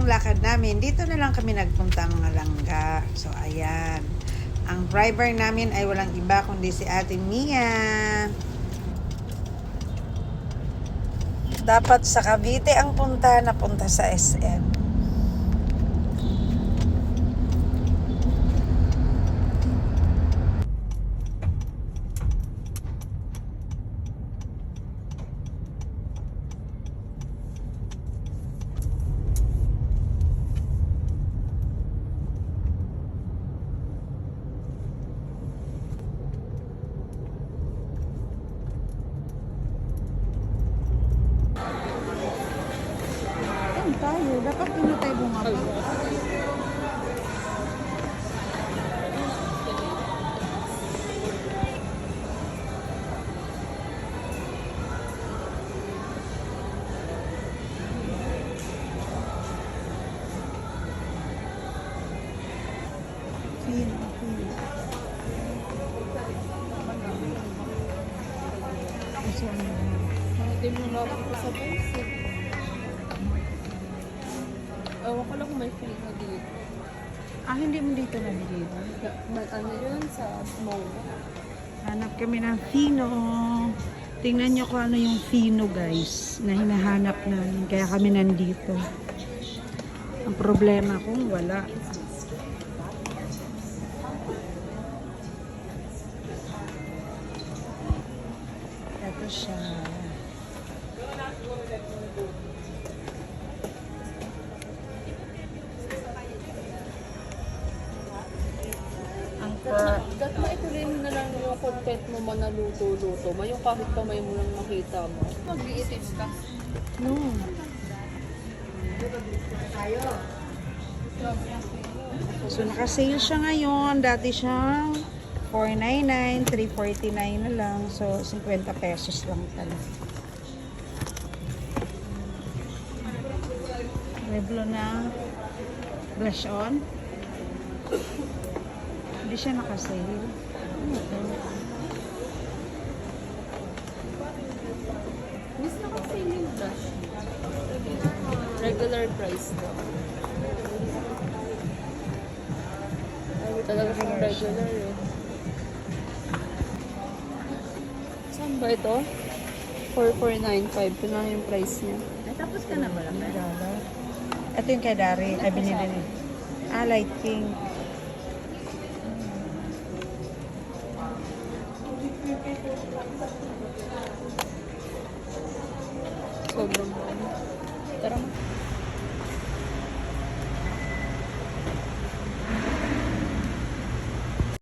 lakad namin, dito na lang kami nagpunta mga langga. So, ayan. Ang driver namin ay walang iba kundi si Ate Mia. Dapat sa Cavite ang punta, napunta sa SM. Tayo, dapat dito tayo bumaba. Hindi mo na ako sa basic. Ewan ko lang kung may free na dito. Hindi mo dito nabigyan. Ano yun sa mall? Hanap kami ng Fino. Tingnan nyo kung ano yung Fino, guys, na hinahanap namin. Kaya kami nandito. Ang problema kung wala. Ito siya. Ang Gat na ito rin na lang yung content mo manaluto-luto. May yung kahit kamay mo lang makita mo. Mag-iitim ka. no. So, naka-sale siya ngayon. Dati siyang $4.99, $3.49 na lang. So, 50 pesos lang pala. Revlon na blush on. Hindi siya naka-sale. Miss na kasi yung brush. Regular price daw. Talaga siyang regular eh. Saan ba ito? 4495. Ito na yung price niya. Tapos ka na ba lang? Ito yung kay Dari. Ay, binili niya. Light pink. Sobrang mahal. Tara mo.